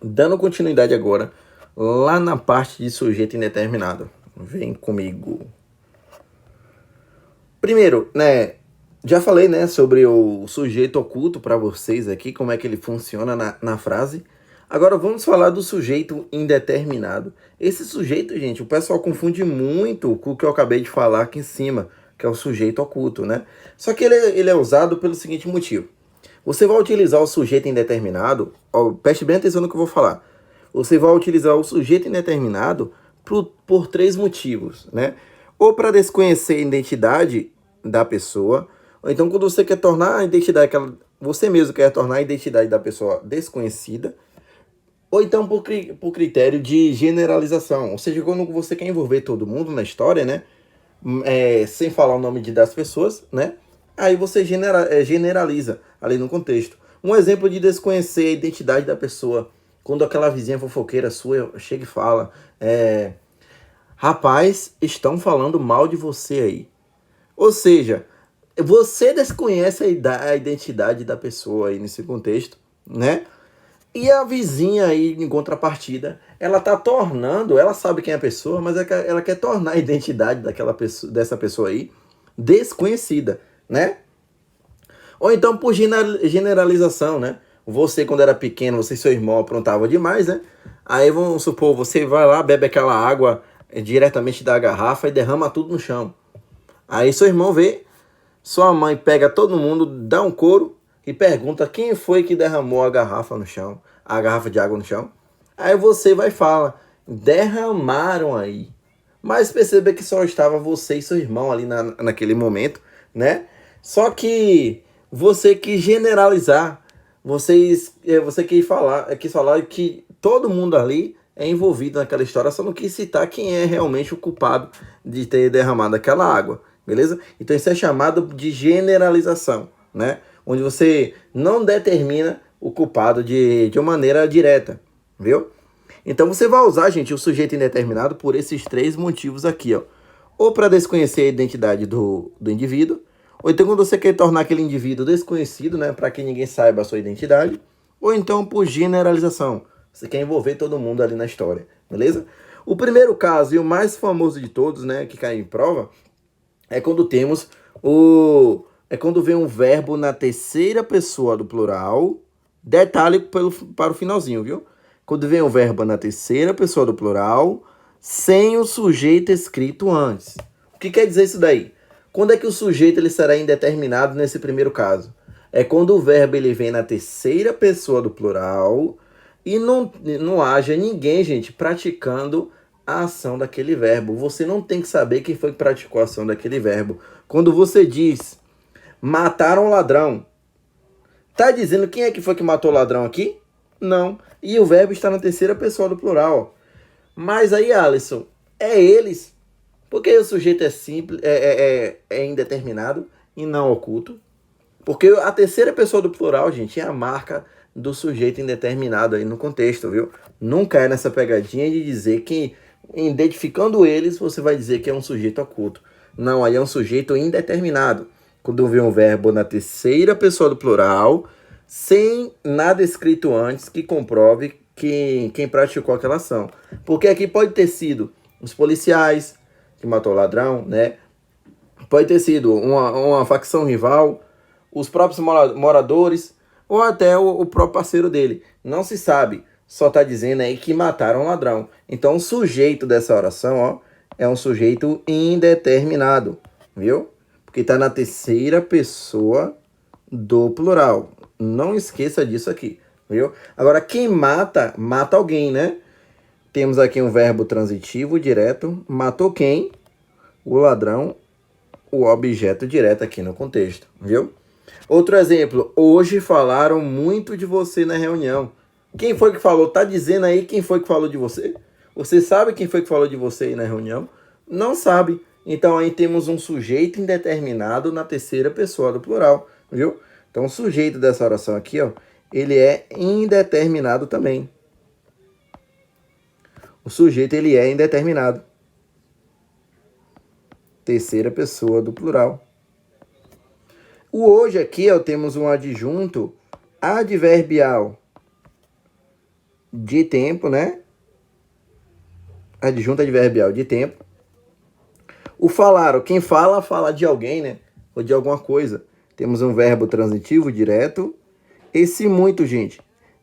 Dando continuidade agora, lá na parte de sujeito indeterminado. Vem comigo. Primeiro, né, já falei, né, sobre o sujeito oculto para vocês aqui, como é que ele funciona na frase. Agora vamos falar do sujeito indeterminado. Esse sujeito, gente, o pessoal confunde muito com o que eu acabei de falar aqui em cima, que é o sujeito oculto, né? Só que ele é usado pelo seguinte motivo. Você vai utilizar o sujeito indeterminado, ó, preste bem atenção no que eu vou falar. Você vai utilizar o sujeito indeterminado por três motivos, né? Ou para desconhecer a identidade da pessoa, ou então quando você quer tornar a identidade, você mesmo quer tornar a identidade da pessoa desconhecida, ou então por critério de generalização, ou seja, quando você quer envolver todo mundo na história, né? Sem falar o nome das pessoas, né? Aí você generaliza ali no contexto. Um exemplo de desconhecer a identidade da pessoa, quando aquela vizinha fofoqueira sua chega e fala, rapaz, estão falando mal de você aí. Ou seja, você desconhece a identidade da pessoa aí nesse contexto, né? E a vizinha aí, em contrapartida, ela tá tornando, ela sabe quem é a pessoa, mas ela quer tornar a identidade dessa pessoa aí desconhecida, né? Ou então por generalização, né? Você, quando era pequeno, você e seu irmão aprontavam demais, né? Aí vamos supor, você vai lá, bebe aquela água diretamente da garrafa e derrama tudo no chão. Aí seu irmão vê, sua mãe pega todo mundo, dá um couro e pergunta quem foi que derramou a garrafa no chão, a garrafa de água no chão. Aí você vai e fala, derramaram aí. Mas perceba que só estava você e seu irmão ali naquele momento, né? Só que você quis generalizar, você quis falar que todo mundo ali é envolvido naquela história, só não quis citar quem é realmente o culpado de ter derramado aquela água, beleza? Então isso é chamado de generalização, né? Onde você não determina o culpado de uma maneira direta, viu? Então você vai usar, gente, o sujeito indeterminado por esses três motivos aqui, ó. Ou para desconhecer a identidade do indivíduo, ou então quando você quer tornar aquele indivíduo desconhecido, né, para que ninguém saiba a sua identidade, ou então por generalização. Você quer envolver todo mundo ali na história, beleza? O primeiro caso e o mais famoso de todos, né, que cai em prova, é quando temos é quando vem um verbo na terceira pessoa do plural. Detalhe para o finalzinho, viu? Quando vem o verbo na terceira pessoa do plural, sem o sujeito escrito antes. O que quer dizer isso daí? Quando é que o sujeito ele será indeterminado nesse primeiro caso? É quando o verbo ele vem na terceira pessoa do plural e não haja ninguém, gente, praticando a ação daquele verbo. Você não tem que saber quem foi que praticou a ação daquele verbo. Quando você diz mataram o ladrão, tá dizendo quem é que foi que matou o ladrão aqui? Não. E o verbo está na terceira pessoa do plural. Mas aí, Alisson, é eles. Porque o sujeito é simples, é indeterminado e não oculto. Porque a terceira pessoa do plural, gente, é a marca do sujeito indeterminado aí no contexto, viu? Não cai nessa pegadinha de dizer que, identificando eles, você vai dizer que é um sujeito oculto. Não, aí é um sujeito indeterminado. Quando vem um verbo na terceira pessoa do plural, sem nada escrito antes que comprove quem praticou aquela ação. Porque aqui pode ter sido os policiais que matou o ladrão, né? Pode ter sido uma facção rival, os próprios moradores, ou até o próprio parceiro dele. Não se sabe, só está dizendo aí que mataram o ladrão. Então o sujeito dessa oração, ó, é um sujeito indeterminado, viu? Porque está na terceira pessoa do plural. Não esqueça disso aqui, viu? Agora, quem mata, mata alguém, né? Temos aqui um verbo transitivo direto. Matou quem? O ladrão, o objeto direto aqui no contexto, viu? Outro exemplo. Hoje falaram muito de você na reunião. Quem foi que falou? Tá dizendo aí quem foi que falou de você? Você sabe quem foi que falou de você aí na reunião? Não sabe. Então aí temos um sujeito indeterminado na terceira pessoa do plural, viu? Então o sujeito dessa oração aqui, ó, ele é indeterminado também. O sujeito ele é indeterminado. Terceira pessoa do plural. O hoje aqui, ó, temos um adjunto adverbial de tempo, né? Adjunto adverbial de tempo. O falaram, quem fala, fala de alguém, né? Ou de alguma coisa. Temos um verbo transitivo direto. Esse muito, gente,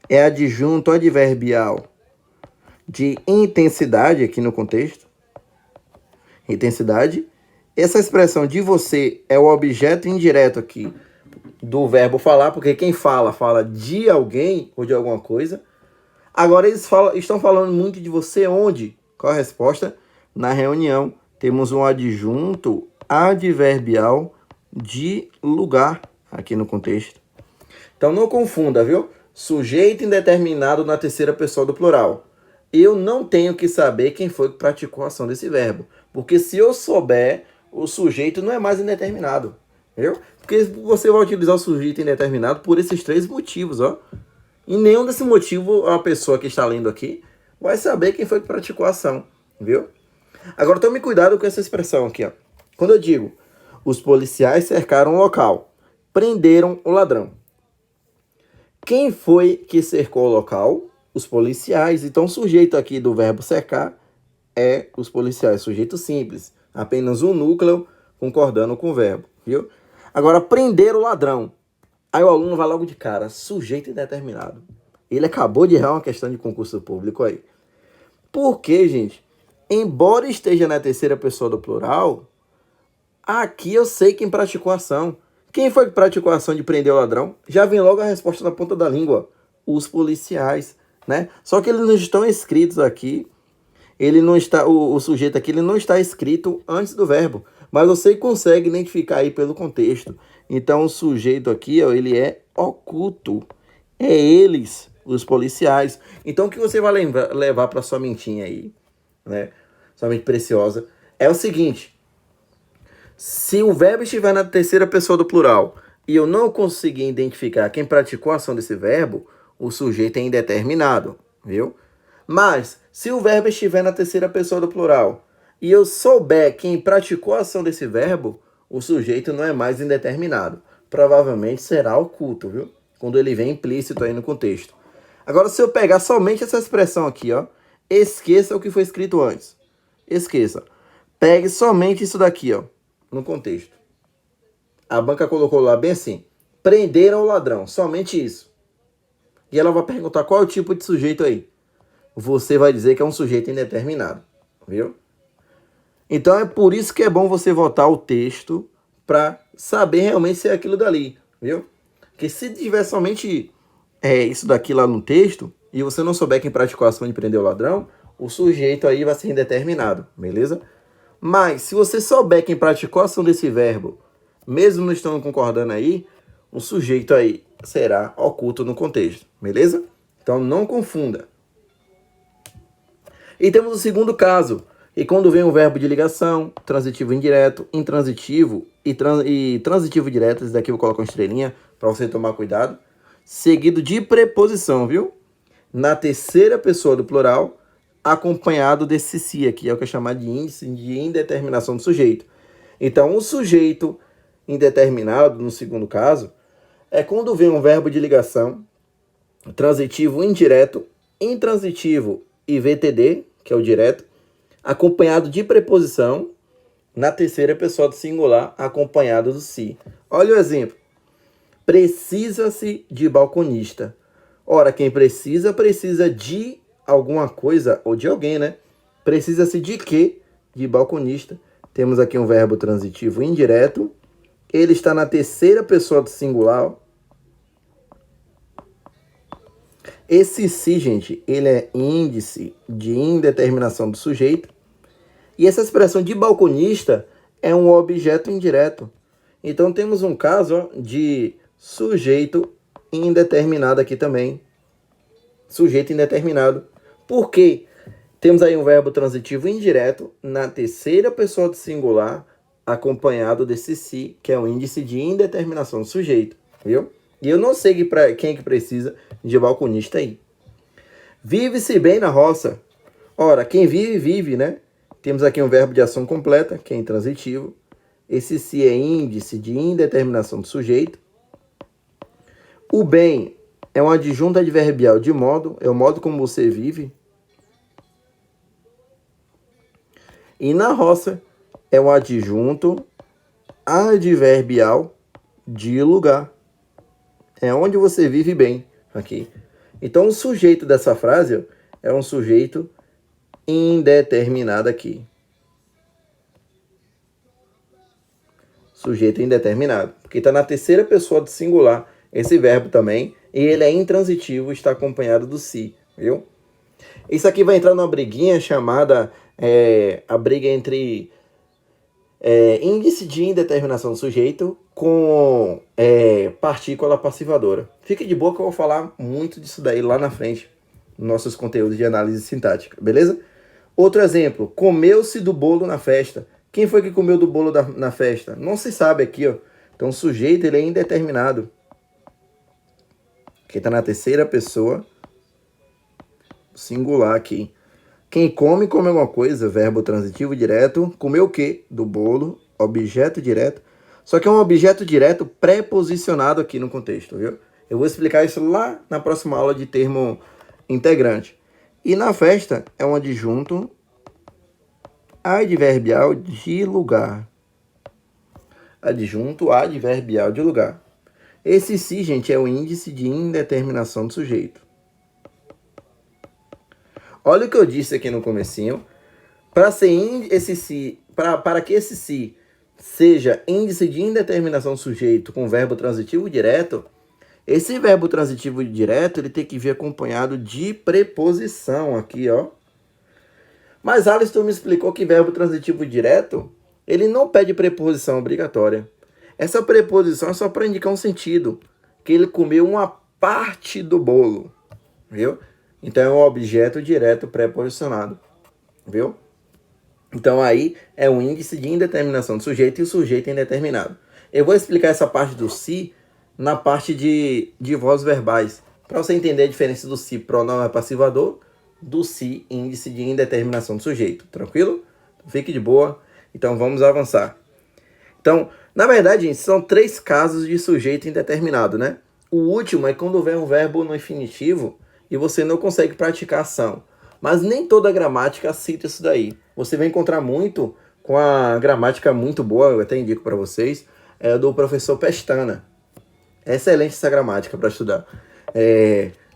é adjunto adverbial de intensidade aqui no contexto. Intensidade. Essa expressão de você é o objeto indireto aqui do verbo falar, porque quem fala, fala de alguém ou de alguma coisa. Agora eles estão falando muito de você onde? Qual a resposta? Na reunião. Temos um adjunto adverbial de lugar aqui no contexto. Então não confunda, viu? Sujeito indeterminado na terceira pessoa do plural. Eu não tenho que saber quem foi que praticou a ação desse verbo. Porque se eu souber, o sujeito não é mais indeterminado. Entendeu? Porque você vai utilizar o sujeito indeterminado por esses três motivos, ó. E nenhum desse motivo a pessoa que está lendo aqui vai saber quem foi que praticou a ação, viu? Agora tome cuidado com essa expressão aqui, ó. Quando eu digo, os policiais cercaram o local, prenderam o ladrão. Quem foi que cercou o local? Os policiais. Então o sujeito aqui do verbo cercar é os policiais, sujeito simples. Apenas um núcleo concordando com o verbo, viu? Agora, prender o ladrão. Aí o aluno vai logo de cara, sujeito indeterminado. Ele acabou de errar uma questão de concurso público aí. Por quê, gente? Embora esteja na terceira pessoa do plural, aqui eu sei quem praticou a ação. Quem foi que praticou a ação de prender o ladrão? Já vem logo a resposta na ponta da língua. Os policiais, né? Só que eles não estão escritos aqui. Ele não está, o sujeito aqui ele não está escrito antes do verbo. Mas você consegue identificar aí pelo contexto. Então, o sujeito aqui, ó, ele é oculto. É eles, os policiais. Então, o que você vai levar para sua mentinha aí, né? Sua mente preciosa, é o seguinte. Se o verbo estiver na terceira pessoa do plural e eu não conseguir identificar quem praticou a ação desse verbo, o sujeito é indeterminado, viu? Mas, se o verbo estiver na terceira pessoa do plural e eu souber quem praticou a ação desse verbo, o sujeito não é mais indeterminado. Provavelmente será oculto, viu? Quando ele vem implícito aí no contexto. Agora, se eu pegar somente essa expressão aqui, ó, esqueça o que foi escrito antes. Esqueça. Pegue somente isso daqui, ó, no contexto. A banca colocou lá bem assim, prenderam o ladrão, somente isso. E ela vai perguntar qual é o tipo de sujeito aí. Você vai dizer que é um sujeito indeterminado, viu? Então é por isso que é bom você voltar o texto para saber realmente se é aquilo dali, viu? Porque se tiver somente isso daqui lá no texto e você não souber quem praticou a ação de prender o ladrão, o sujeito aí vai ser indeterminado, beleza? Mas se você souber quem praticou a ação desse verbo, mesmo não estando concordando aí, o sujeito aí será oculto no contexto, beleza? Então não confunda. E temos o segundo caso, e quando vem um verbo de ligação, transitivo indireto, intransitivo e transitivo direto, esse daqui eu vou colocar uma estrelinha para você tomar cuidado, seguido de preposição, viu? Na terceira pessoa do plural, acompanhado desse si aqui, é o que é chamado de índice de indeterminação do sujeito. Então, o sujeito indeterminado, no segundo caso, é quando vem um verbo de ligação, transitivo indireto, intransitivo e VTD, que é o direto, acompanhado de preposição, na terceira pessoa do singular, acompanhado do si. Olha o exemplo. Precisa-se de balconista. Ora, quem precisa, precisa de alguma coisa ou de alguém, né? Precisa-se de quê? De balconista. Temos aqui um verbo transitivo indireto. Ele está na terceira pessoa do singular. Esse si, gente, ele é índice de indeterminação do sujeito. E essa expressão de balconista é um objeto indireto. Então, temos um caso de sujeito indeterminado aqui também. Sujeito indeterminado. Por quê? Temos aí um verbo transitivo indireto na terceira pessoa do singular, acompanhado desse si, que é o índice de indeterminação do sujeito. Viu? E eu não sei quem é que precisa de balconista aí. Vive-se bem na roça. Ora, quem vive, vive, né? Temos aqui um verbo de ação completa, que é intransitivo. Esse si é índice de indeterminação do sujeito. O bem é um adjunto adverbial de modo, é o modo como você vive. E na roça é um adjunto adverbial de lugar. É onde você vive bem aqui. Então o sujeito dessa frase, ó, é um sujeito indeterminado aqui. Sujeito indeterminado, porque está na terceira pessoa do singular esse verbo também, e ele é intransitivo, está acompanhado do si, viu? Isso aqui vai entrar numa briguinha chamada a briga entre índice de indeterminação do sujeito com partícula passivadora. Fique de boa que eu vou falar muito disso daí lá na frente, nos nossos conteúdos de análise sintática, beleza? Outro exemplo, comeu-se do bolo na festa. Quem foi que comeu do bolo na festa? Não se sabe aqui, ó. Então, o sujeito, ele é indeterminado. Que está na terceira pessoa singular aqui. Quem come, come alguma coisa. Verbo transitivo direto. Comeu o quê? Do bolo. Objeto direto. Só que é um objeto direto pré-posicionado aqui no contexto, viu? Eu vou explicar isso lá na próxima aula de termo integrante. E na festa é um adjunto adverbial de lugar. Adjunto adverbial de lugar. Esse si, gente, é o índice de indeterminação do sujeito. Olha o que eu disse aqui no comecinho. Para que esse si seja índice de indeterminação do sujeito com verbo transitivo direto, esse verbo transitivo direto ele tem que vir acompanhado de preposição aqui, ó. Mas Alisson me explicou que verbo transitivo direto, ele não pede preposição obrigatória. Essa preposição é só para indicar um sentido, que ele comeu uma parte do bolo, viu? Então é um objeto direto pré-posicionado, viu? Então aí é um índice de indeterminação do sujeito e o sujeito é indeterminado. Eu vou explicar essa parte do si na parte de vozes verbais, para você entender a diferença do si pronome passivador, do si índice de indeterminação do sujeito. Tranquilo? Fique de boa. Então vamos avançar. Então, na verdade, gente, são 3 casos de sujeito indeterminado, né? O último é quando houver um verbo no infinitivo e você não consegue praticar a ação. Mas nem toda gramática cita isso daí. Você vai encontrar muito com a gramática muito boa, eu até indico para vocês, é do professor Pestana. É excelente essa gramática para estudar.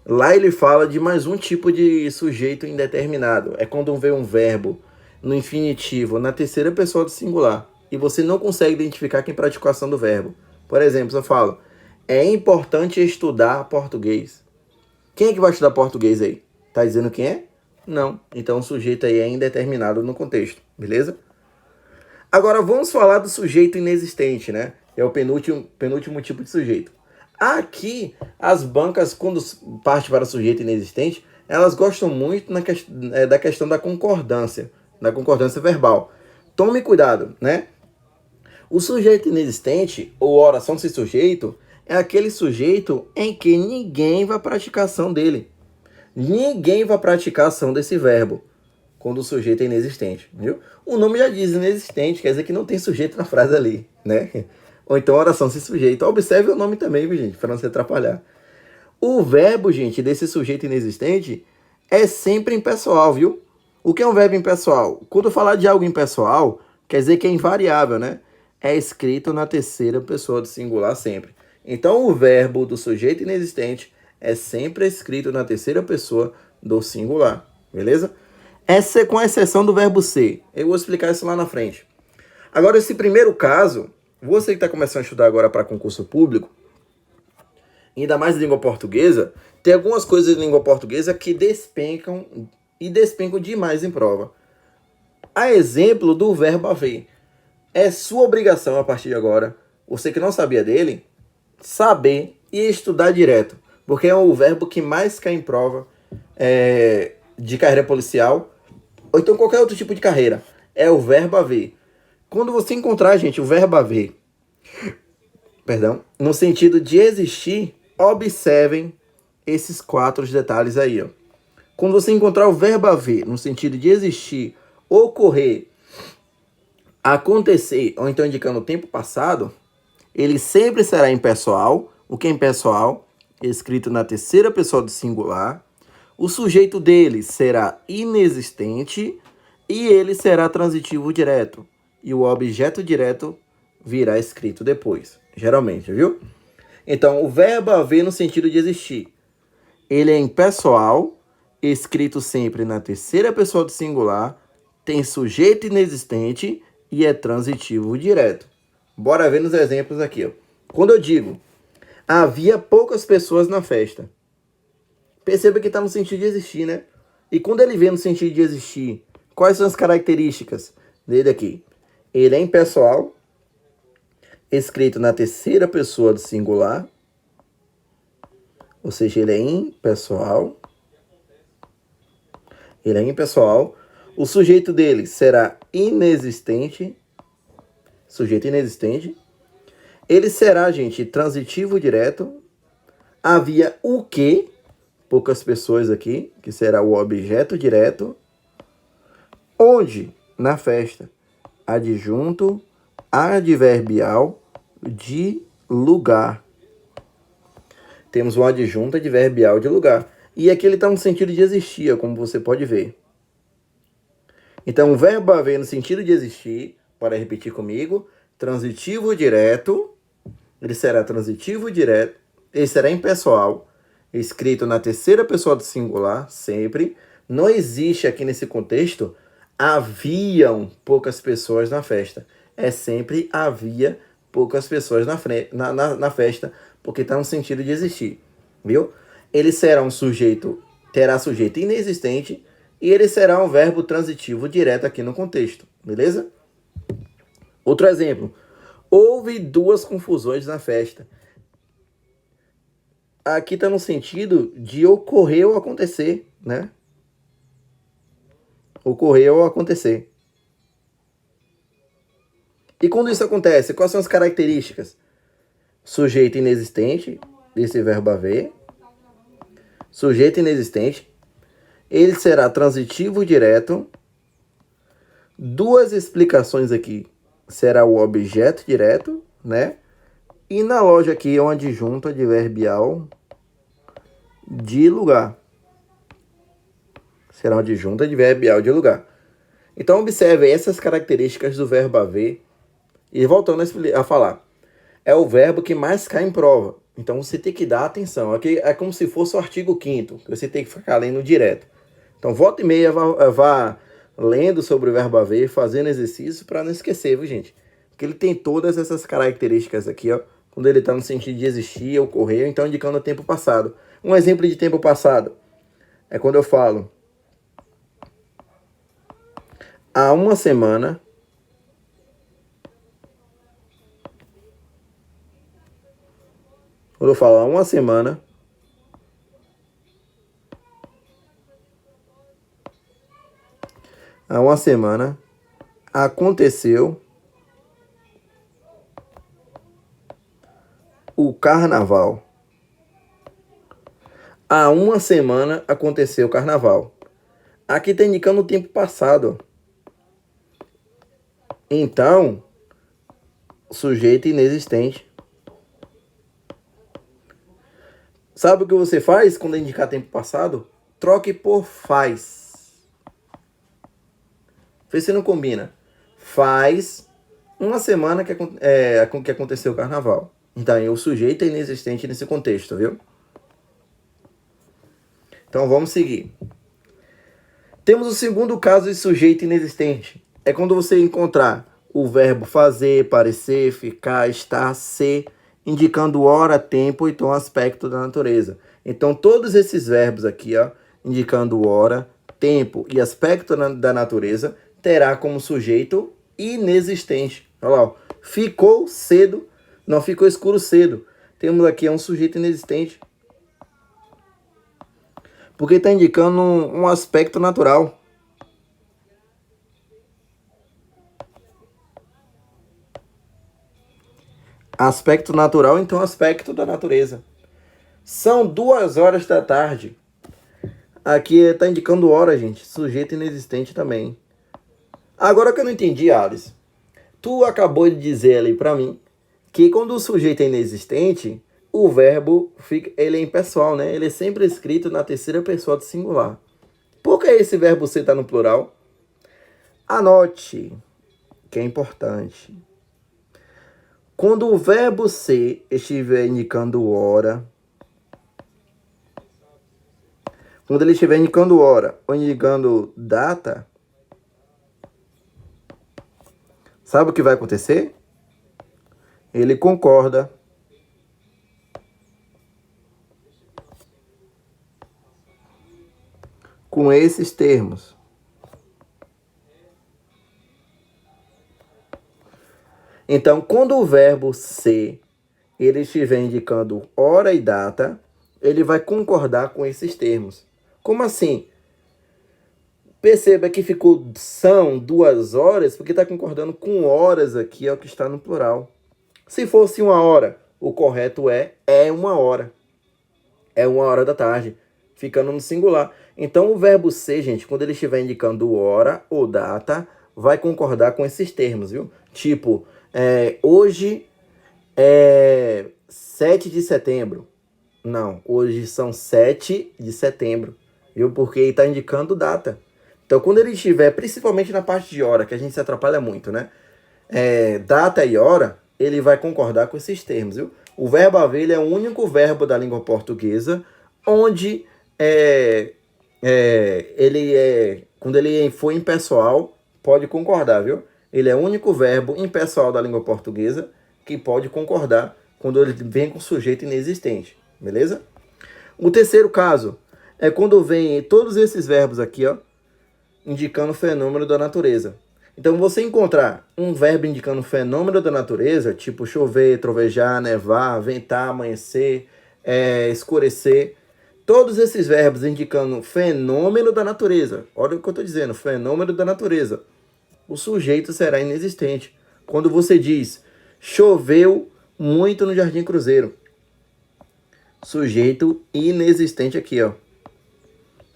Lá ele fala de mais um tipo de sujeito indeterminado. É quando vem um verbo no infinitivo, na terceira pessoa do singular, e você não consegue identificar quem praticou a ação do verbo. Por exemplo, eu falo, é importante estudar português. Quem é que vai estudar português aí? Tá dizendo quem é? Não. Então o sujeito aí é indeterminado no contexto, beleza? Agora vamos falar do sujeito inexistente, né? É o penúltimo tipo de sujeito. Aqui, as bancas, quando parte para o sujeito inexistente, elas gostam muito da questão da concordância verbal. Tome cuidado, né? O sujeito inexistente, ou oração sem sujeito, é aquele sujeito em que ninguém vai praticar a ação dele. Ninguém vai praticar a ação desse verbo, quando o sujeito é inexistente, viu? O nome já diz inexistente, quer dizer que não tem sujeito na frase ali, né? Ou então oração sem sujeito. Observe o nome também, viu, gente? Para não se atrapalhar. O verbo, gente, desse sujeito inexistente é sempre impessoal, viu? O que é um verbo impessoal? Quando eu falar de algo impessoal, quer dizer que é invariável, né? É escrito na terceira pessoa do singular sempre. Então, o verbo do sujeito inexistente é sempre escrito na terceira pessoa do singular, beleza? Essa é com exceção do verbo ser. Eu vou explicar isso lá na frente. Agora, esse primeiro caso, você que está começando a estudar agora para concurso público, ainda mais língua portuguesa, tem algumas coisas em língua portuguesa que despencam demais em prova. A exemplo do verbo haver. É sua obrigação, a partir de agora, você que não sabia dele, saber e estudar direto. Porque é o verbo que mais cai em prova de carreira policial, ou então qualquer outro tipo de carreira. É o verbo haver. Quando você encontrar, gente, o verbo haver, no sentido de existir, observem esses 4 detalhes aí, ó. Quando você encontrar o verbo haver, no sentido de existir, ocorrer, acontecer, ou então indicando o tempo passado, ele sempre será impessoal. O que é impessoal? escrito na terceira pessoa do singular. O sujeito dele será inexistente e ele será transitivo direto. E o objeto direto virá escrito depois, geralmente, viu? Então, o verbo haver no sentido de existir. Ele é impessoal, escrito sempre na terceira pessoa do singular, tem sujeito inexistente e é transitivo direto. Bora ver nos exemplos aqui. Ó. Quando eu digo, havia poucas pessoas na festa. Perceba que está no sentido de existir, né? E quando ele vem no sentido de existir, quais são as características dele aqui? Ele é impessoal, escrito na terceira pessoa do singular, ou seja, ele é impessoal. Ele é impessoal. O sujeito dele será inexistente. Sujeito inexistente. Ele será, gente, transitivo direto. Havia o que, poucas pessoas aqui, que será o objeto direto. Onde? Na festa. Adjunto adverbial de lugar. Temos um adjunto adverbial de lugar. E aqui ele está no sentido de existir, como você pode ver. Então, o verbo haver no sentido de existir, para repetir comigo, transitivo direto, ele será transitivo direto, ele será impessoal, escrito na terceira pessoa do singular, sempre. Não existe aqui nesse contexto, haviam poucas pessoas na festa. É sempre havia poucas pessoas na festa, porque está no sentido de existir, viu? Ele será um sujeito, terá sujeito inexistente e ele será um verbo transitivo direto aqui no contexto, beleza? Outro exemplo. Houve duas confusões na festa. Aqui está no sentido de ocorrer ou acontecer, né? Ocorrer ou acontecer. E quando isso acontece, quais são as características? Sujeito inexistente, desse verbo haver. Sujeito inexistente. Ele será transitivo direto. Duas explicações aqui. Será o objeto direto, né? E na loja aqui é um adjunto adverbial de lugar. Será um adjunto adverbial de lugar. Então, observe essas características do verbo haver. E voltando a falar. É o verbo que mais cai em prova. Então, você tem que dar atenção. Aqui é como se fosse o artigo 5º, que você tem que ficar lendo direto. Então, volta e meia, vá lendo sobre o verbo haver, fazendo exercício para não esquecer, viu, gente? Porque ele tem todas essas características aqui, ó. Quando ele está no sentido de existir, ocorrer, então indicando o tempo passado. Um exemplo de tempo passado é quando eu falo há uma semana. Quando eu falo há uma semana, aconteceu o carnaval. Há uma semana aconteceu o carnaval. Aqui está indicando o tempo passado. Então, sujeito inexistente. Sabe o que você faz quando indicar tempo passado? Troque por faz. Vê se não combina. Faz uma semana que aconteceu o carnaval. Então, o sujeito é inexistente nesse contexto, viu? Então, vamos seguir. Temos o segundo caso de sujeito inexistente. É quando você encontrar o verbo fazer, parecer, ficar, estar, ser, indicando hora, tempo e tom, aspecto da natureza. Então, todos esses verbos aqui, ó, indicando hora, tempo e aspecto da natureza, terá como sujeito inexistente. Olha lá, ó. Ficou cedo, não ficou escuro cedo. Temos aqui um sujeito inexistente. Porque está indicando um aspecto natural. Aspecto natural, então aspecto da natureza. São 2 horas da tarde. Aqui está indicando hora, gente. Sujeito inexistente também. Agora que eu não entendi, Alice. Tu acabou de dizer ali para mim que quando o sujeito é inexistente, o verbo fica, ele é impessoal, né? Ele é sempre escrito na terceira pessoa do singular. Por que esse verbo ser está no plural? Anote, que é importante. Quando o verbo ser estiver indicando hora, quando ele estiver indicando hora ou indicando data, sabe o que vai acontecer? Ele concorda com esses termos. Então, quando o verbo ser ele estiver indicando hora e data, ele vai concordar com esses termos. Como assim? Perceba que ficou são 2 horas, porque está concordando com horas aqui, é o que está no plural. Se fosse 1 hora, o correto é 1 hora. É 1 hora da tarde, ficando no singular. Então, o verbo ser, gente, quando ele estiver indicando hora ou data, vai concordar com esses termos, viu? Tipo, hoje é 7 de setembro. Não, hoje são 7 de setembro, viu? Porque ele está indicando data. Então, quando ele estiver, principalmente na parte de hora, que a gente se atrapalha muito, né? Data e hora, ele vai concordar com esses termos, viu? O verbo haver ele é o único verbo da língua portuguesa onde quando ele for impessoal, pode concordar, viu? Ele é o único verbo impessoal da língua portuguesa que pode concordar quando ele vem com sujeito inexistente, beleza? O terceiro caso é quando vem todos esses verbos aqui, ó, indicando fenômeno da natureza. Então, você encontrar um verbo indicando fenômeno da natureza, tipo chover, trovejar, nevar, ventar, amanhecer, escurecer, todos esses verbos indicando fenômeno da natureza. Olha o que eu estou dizendo, fenômeno da natureza. O sujeito será inexistente. Quando você diz choveu muito no Jardim Cruzeiro, sujeito inexistente aqui, ó,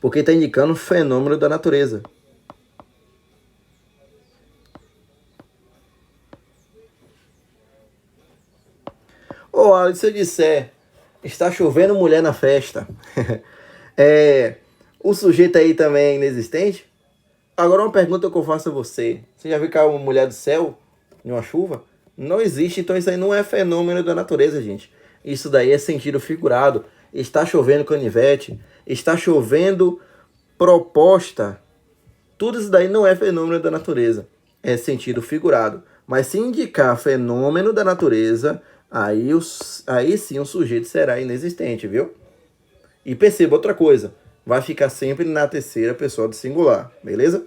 porque está indicando fenômeno da natureza. Ô, Alex, se eu disser, está chovendo mulher na festa, o sujeito aí também é inexistente? Agora uma pergunta que eu faço a você. Você já viu que uma mulher do céu em uma chuva? Não existe, então isso aí não é fenômeno da natureza, gente. Isso daí é sentido figurado. Está chovendo canivete, está chovendo proposta. Tudo isso daí não é fenômeno da natureza. É sentido figurado. Mas se indicar fenômeno da natureza, aí sim o sujeito será inexistente, viu? E perceba outra coisa. Vai ficar sempre na terceira pessoa do singular, beleza?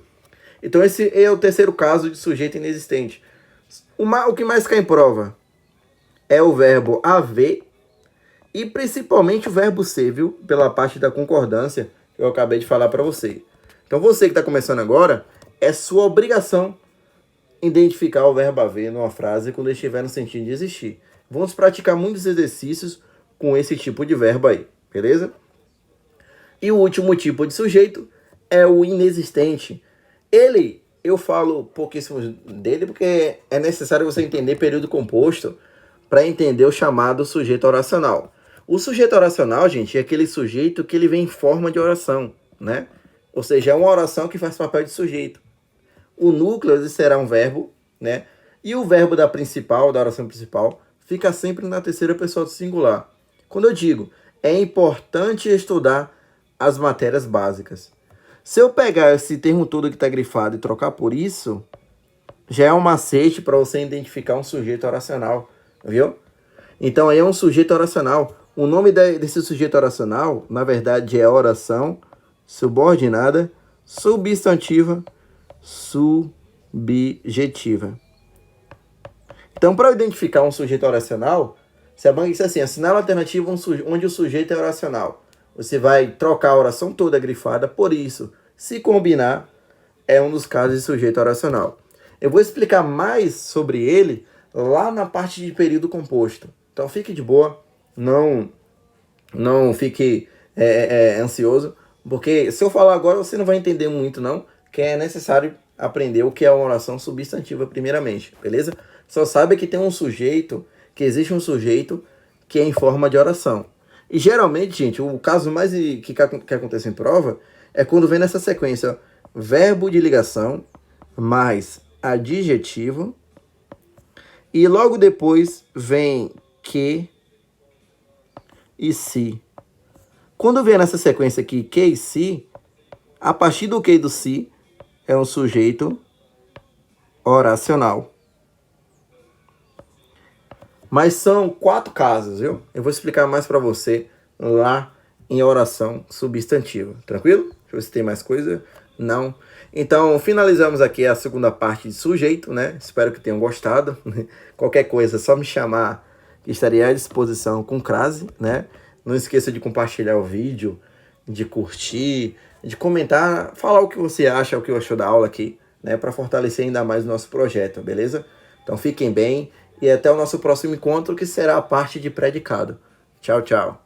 Então esse é o terceiro caso de sujeito inexistente. O que mais cai em prova é o verbo haver e principalmente o verbo ser, viu? Pela parte da concordância que eu acabei de falar para você. Então você que está começando agora, é sua obrigação identificar o verbo haver numa frase quando ele estiver no sentido de existir. Vamos praticar muitos exercícios com esse tipo de verbo aí, beleza? E o último tipo de sujeito é o inexistente. Eu falo pouquíssimo dele porque é necessário você entender período composto para entender o chamado sujeito oracional. O sujeito oracional, gente, é aquele sujeito que ele vem em forma de oração, né? Ou seja, é uma oração que faz papel de sujeito. O núcleo será um verbo, né? E o verbo da oração principal, fica sempre na terceira pessoa do singular. Quando eu digo, é importante estudar as matérias básicas. Se eu pegar esse termo todo que está grifado e trocar por isso, já é um macete para você identificar um sujeito oracional, viu? Então aí é um sujeito oracional. O nome desse sujeito oracional, na verdade, é oração subordinada, substantiva, subjetiva. Então, para identificar um sujeito oracional, se a banca diz assim, assinala a alternativa onde o sujeito é oracional. Você vai trocar a oração toda grifada por isso. Se combinar, é um dos casos de sujeito oracional. Eu vou explicar mais sobre ele lá na parte de período composto. Então, fique de boa, não fique ansioso, porque se eu falar agora, você não vai entender muito, não, que é necessário aprender o que é uma oração substantiva primeiramente, beleza? Só saiba que tem um sujeito, que existe um sujeito que é em forma de oração. E geralmente, gente, o caso mais que acontece em prova é quando vem nessa sequência, ó, verbo de ligação mais adjetivo e logo depois vem que e se. Quando vem nessa sequência aqui, que e se, a partir do que e do se é um sujeito oracional. Mas são 4 casos, viu? Eu vou explicar mais para você lá em oração substantiva. Tranquilo? Deixa eu ver se tem mais coisa. Não. Então, finalizamos aqui a segunda parte de sujeito, né? Espero que tenham gostado. Qualquer coisa, é só me chamar, que estarei à disposição com crase, né? Não esqueça de compartilhar o vídeo, de curtir, de comentar, falar o que você acha, o que achou da aula aqui, né? Para fortalecer ainda mais o nosso projeto, beleza? Então, fiquem bem e até o nosso próximo encontro, que será a parte de predicado. Tchau, tchau.